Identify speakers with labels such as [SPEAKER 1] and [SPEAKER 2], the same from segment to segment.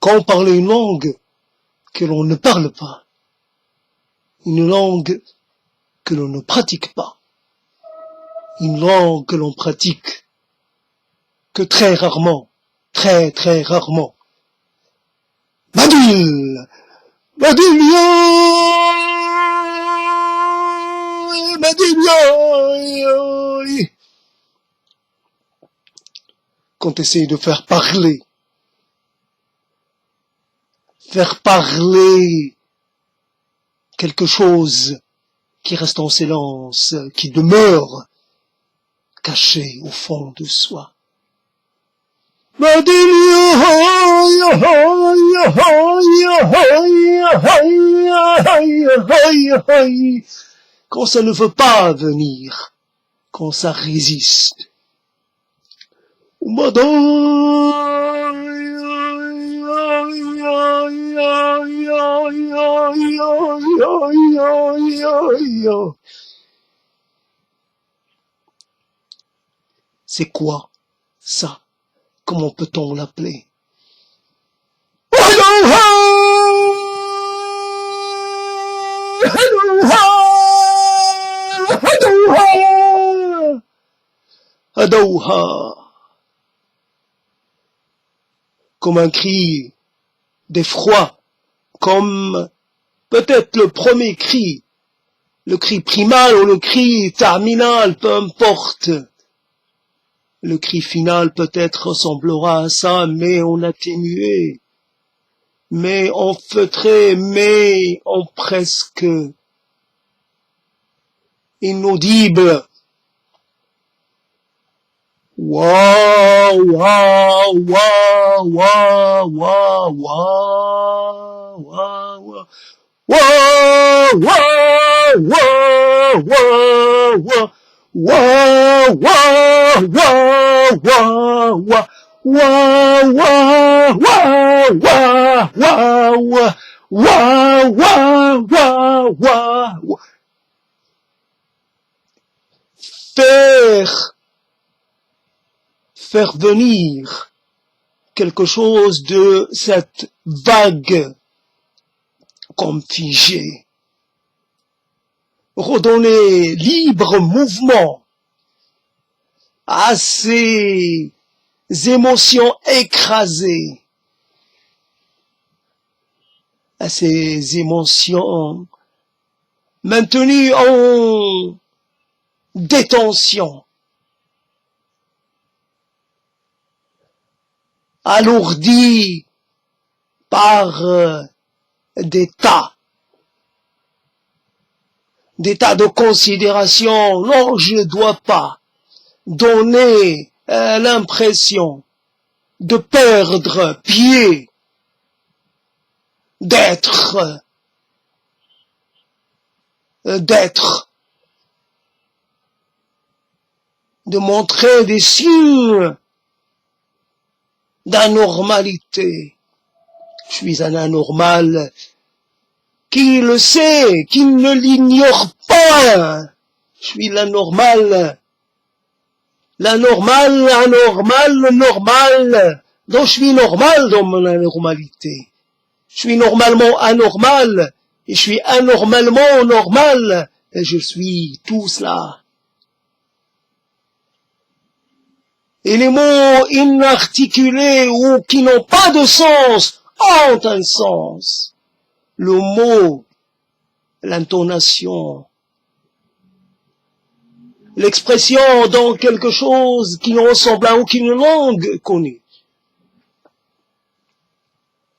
[SPEAKER 1] Quand on parle une langue que l'on ne parle pas, une langue que l'on ne pratique pas, une langue que l'on pratique que très rarement, très très rarement. Badil, quand tu essaies de faire parler quelque chose qui reste en silence, qui demeure caché au fond de soi. Quand ça ne veut pas venir, quand ça résiste. C'est quoi ça? Comment peut-on l'appeler? Adouha, comme un cri d'effroi, comme peut-être le premier cri, le cri primal ou le cri terminal, peu importe. Le cri final peut-être ressemblera à ça, mais en atténué, mais en feutré, mais en presque inaudible. Waouh, waouh, waouh, waouh, waouh, waouh, waouh, waouh, waouh, waouh, waouh. Wow, wow, wow, wow, wow, wow, wow, wow, wow, wow, wow, wow, wow. Faire venir quelque chose de cette vague comme figée. Redonner libre mouvement à ces émotions écrasées, à ces émotions maintenues en détention, alourdies par des tas de considérations. Non, je ne dois pas donner l'impression de perdre pied, d'être, de montrer des signes d'anormalité. Je suis un anormal qui le sait, qui ne l'ignore pas. Je suis l'anormal. Normal. Donc je suis normal dans mon anormalité. Je suis normalement anormal. Et je suis anormalement normal. Et je suis tout cela. Et les mots inarticulés ou qui n'ont pas de sens ont un sens. Le mot, l'intonation, l'expression dans quelque chose qui ne ressemble à aucune langue connue.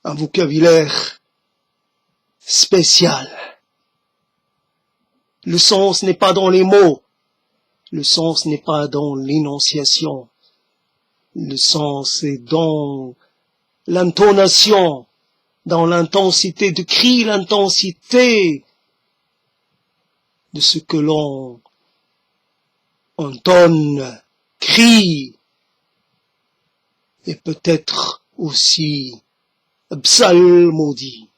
[SPEAKER 1] Un vocabulaire spécial. Le sens n'est pas dans les mots. Le sens n'est pas dans l'énonciation. Le sens est dans l'intonation, dans l'intensité de cri, l'intensité de ce que l'on entonne, crie, et peut-être aussi psalmodie.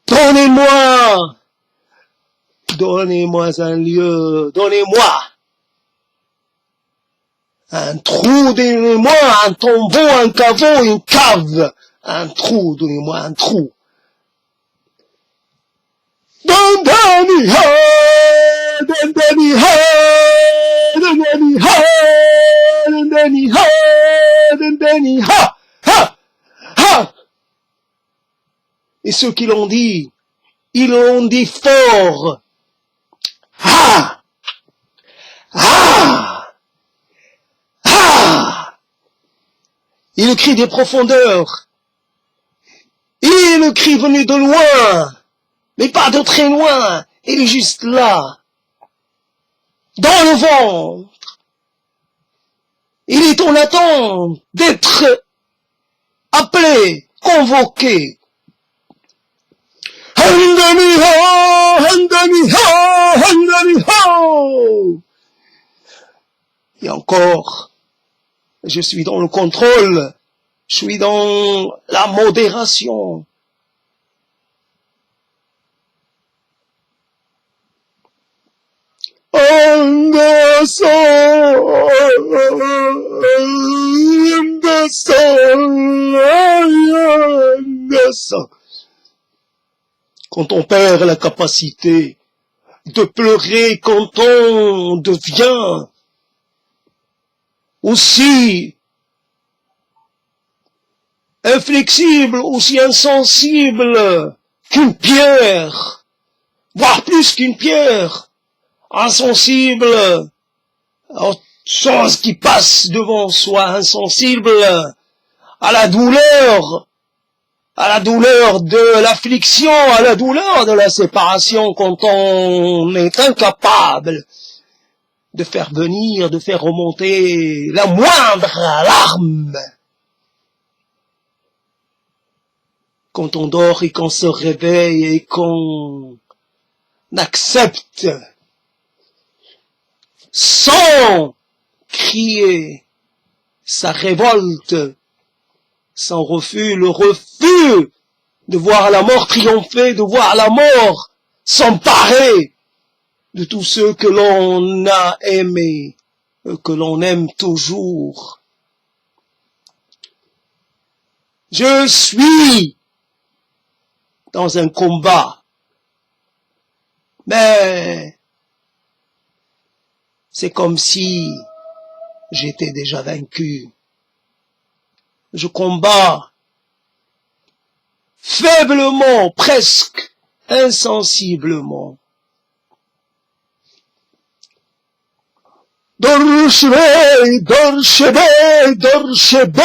[SPEAKER 1] Donnez-moi un lieu, donnez-moi Un trou, donnez-moi un tombeau, un caveau, une cave. Un trou, donnez-moi un trou. Dandani ha, dandani ha, dandani ha, dandani ha, dandani ha, ha, ha. Et ceux qui l'ont dit, ils l'ont dit fort. Ha, ha, ha. Et le cri des profondeurs. Et le cri venu de loin. Mais pas de très loin, il est juste là, dans le ventre. Il est en attente d'être appelé, convoqué. Handani-ha, handani-ha, handani-ha. Et encore, je suis dans le contrôle, je suis dans la modération. Quand on perd la capacité de pleurer, quand on devient aussi inflexible, aussi insensible qu'une pierre, voire plus qu'une pierre, insensible aux choses qui passent devant soi, insensible à la douleur de l'affliction, à la douleur de la séparation, quand on est incapable de faire venir, de faire remonter la moindre larme. Quand on dort et qu'on se réveille et qu'on accepte sans crier sa révolte, son refus, le refus de voir la mort triompher, de voir la mort s'emparer de tous ceux que l'on a aimés, que l'on aime toujours. Je suis dans un combat, mais c'est comme si j'étais déjà vaincu. Je combats faiblement, presque insensiblement. Dorshebe, dorshebe, dorshebe,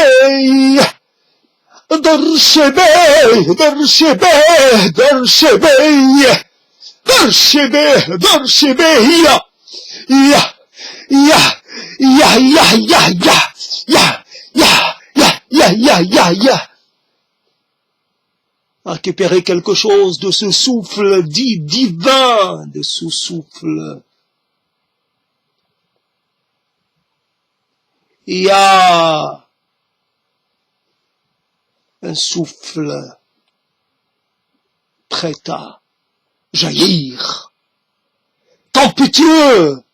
[SPEAKER 1] dorshebe, dorshebe, dorshebe, dorshebe, dorshebe, ya, ya, ya, ya, ya, ya, ya, ya, ya, ya, ya, ya, ya. Récupérer quelque chose de ce souffle dit divin, de ce souffle. Il y a un souffle prêt à jaillir, tempétueux,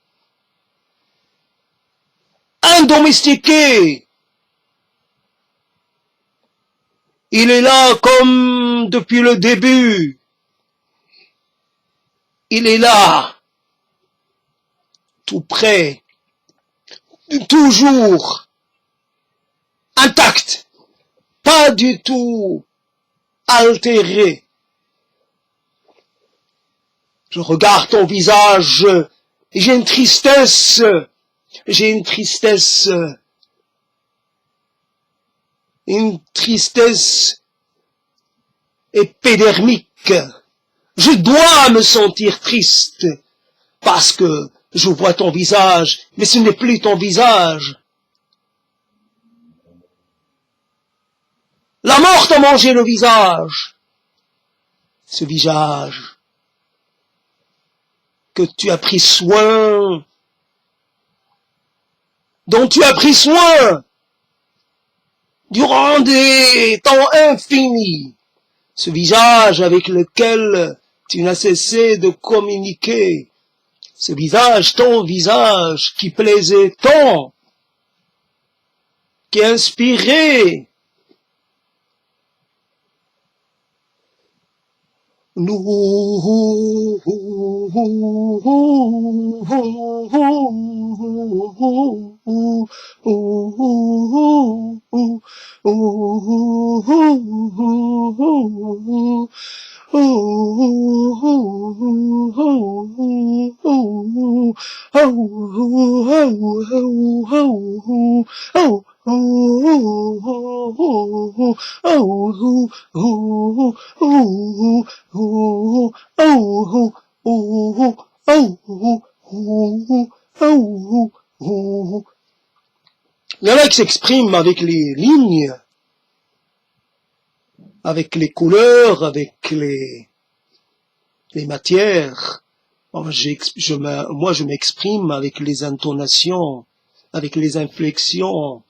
[SPEAKER 1] indomestiqué. Il est là comme depuis le début. Il est là, tout près, toujours intact, pas du tout altéré. Je regarde ton visage et j'ai une tristesse épidermique. Je dois me sentir triste parce que je vois ton visage, mais ce n'est plus ton visage. La mort t'a mangé le visage. Ce visage que tu as pris soin, dont tu as pris soin durant des temps infinis. Ce visage avec lequel tu n'as cessé de communiquer. Ce visage, ton visage qui plaisait tant qui est inspiré. Il y en a qui s'expriment avec les lignes, avec les couleurs, avec les matières. Moi, je m'exprime avec les intonations, avec les inflexions,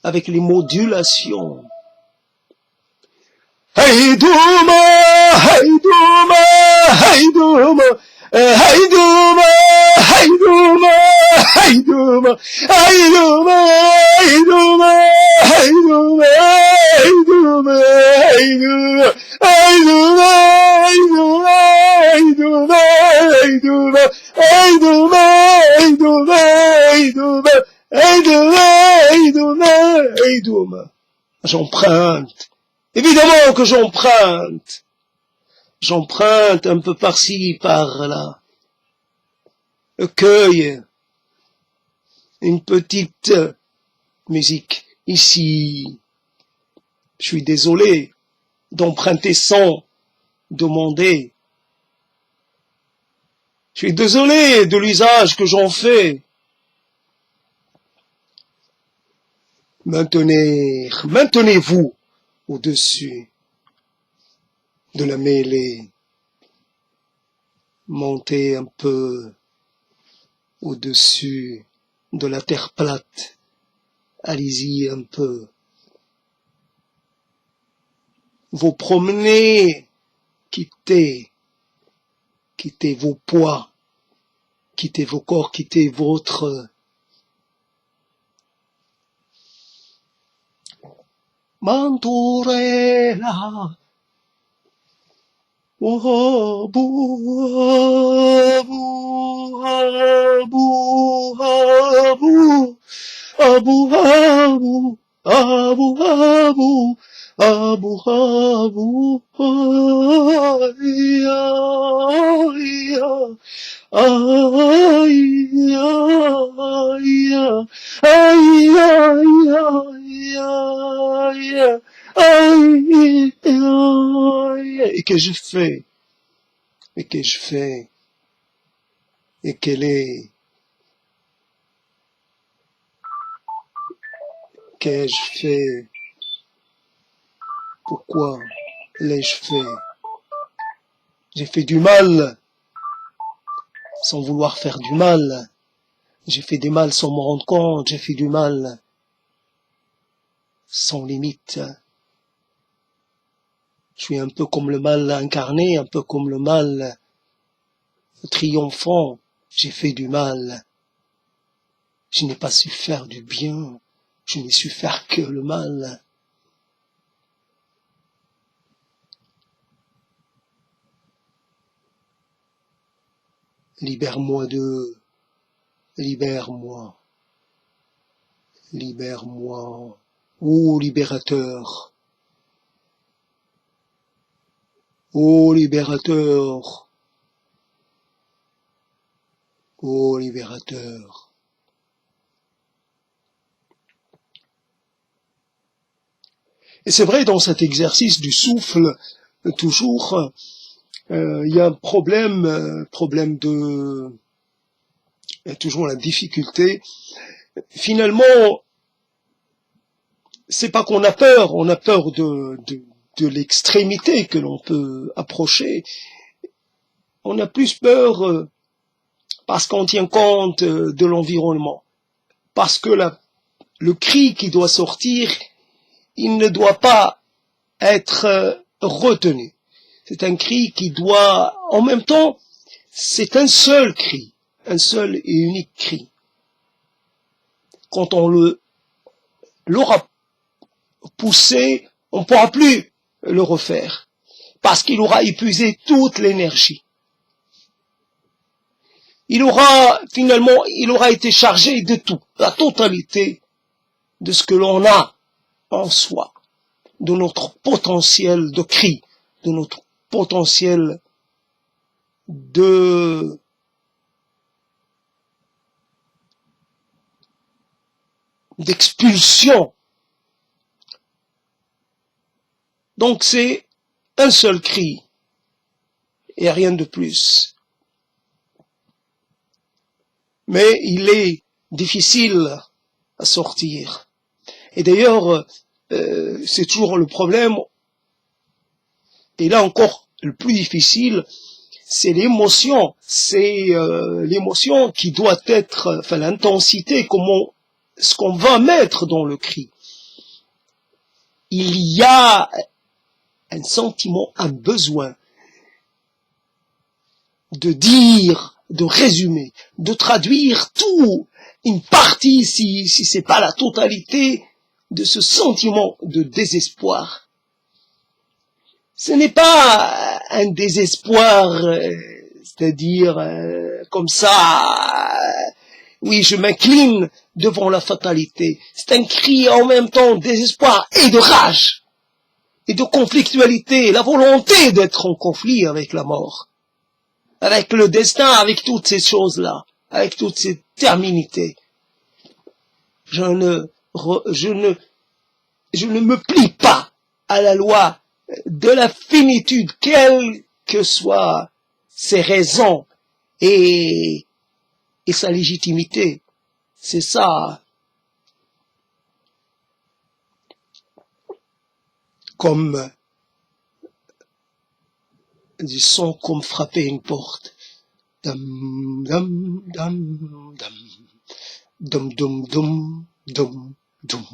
[SPEAKER 1] avec les modulations. Haïdouma, Haïdouma, Haïdouma, Haïdouma, Haïdouma, Haïdouma, Haïdouma, Haïdouma, Haïdouma, Haïdouma, Haïdouma, Haïdouma, Haïdouma, Haïdouma, Haïdouma, Haïdouma, Haïdouma, Haïdouma, Haïdouma. J'emprunte. Évidemment que j'emprunte. J'emprunte un peu par-ci, par-là. Je cueille une petite musique ici. Je suis désolé d'emprunter sans demander. Je suis désolé de l'usage que j'en fais. Maintenez-vous au-dessus de la mêlée. Montez un peu au-dessus de la terre plate. Allez-y un peu. Vous promenez, quittez vos poids, quittez vos corps, quittez votre Manturela. Abu, Abu, Abu, Abu, Abu, Abu, Abu, Abu, et que je fais, et qu'elle est, qu'ai-je fait, pourquoi l'ai-je fait? J'ai fait du mal, sans vouloir faire du mal. J'ai fait du mal sans me rendre compte, j'ai fait du mal sans limite. Je suis un peu comme le mal incarné, un peu comme le mal triomphant. J'ai fait du mal. Je n'ai pas su faire du bien. Je n'ai su faire que le mal. Libère-moi libère-moi, libère-moi, ô libérateur, ô libérateur, ô libérateur. Et c'est vrai, dans cet exercice du souffle, toujours, il y a un problème de, il y a toujours la difficulté. Finalement, c'est pas qu'on a peur, on a peur de l'extrémité que l'on peut approcher. On a plus peur parce qu'on tient compte de l'environnement. Parce que le cri qui doit sortir, il ne doit pas être retenu. C'est un cri qui doit, en même temps, c'est un seul cri, un seul et unique cri. quand on l'aura poussé, on ne pourra plus le refaire, parce qu'il aura épuisé toute l'énergie. Il aura été chargé de tout, la totalité de ce que l'on a en soi, de notre potentiel de cri, de notre potentiel d'expulsion. Donc c'est un seul cri et rien de plus. Mais il est difficile à sortir. Et d'ailleurs, c'est toujours le problème. Et là encore, le plus difficile, c'est l'émotion. C'est l'émotion qui doit être, enfin l'intensité, ce qu'on va mettre dans le cri. Il y a un sentiment, un besoin de dire, de résumer, de traduire tout, une partie, si c'est pas la totalité, de ce sentiment de désespoir. Ce n'est pas un désespoir, c'est-à-dire comme ça, oui, je m'incline devant la fatalité. C'est un cri en même temps de désespoir et de rage, et de conflictualité, la volonté d'être en conflit avec la mort, avec le destin, avec toutes ces choses-là, avec toutes ces terminités. Je ne me plie pas à la loi de la finitude, quelles que soient ses raisons et sa légitimité. C'est ça. Comme du son comme frapper une porte. Dum dum dum dum. Dum dum dum dum dum.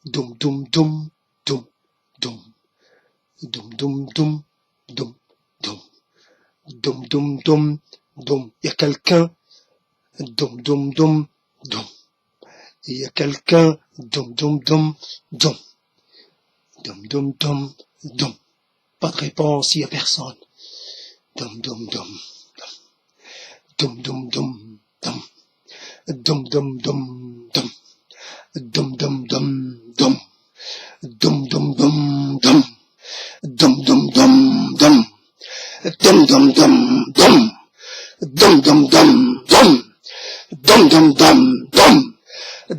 [SPEAKER 1] Dum dum dum dum dum. Dum dum dum dum dum. Dum dum dum dum. Il y a quelqu'un. Dum dum dum dum. Il y a quelqu'un. Dum dum dum dum. Dum dum dum dum. Pas de réponse, il y a personne. Dum dum dum dum. Dum dum dum dum. Dum dum dum dum. Dum dum dum dum. Dum dum dum dum. Dum dum dum dum. Dum dum dum dum. Dum dum dum dum. Dum dum dum dum.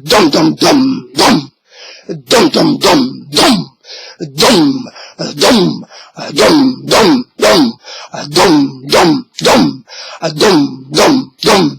[SPEAKER 1] Dum dum dum dum. Dum dum dum dum. Dum dum dum dum dum. Dum dum dum. Dum dum dum.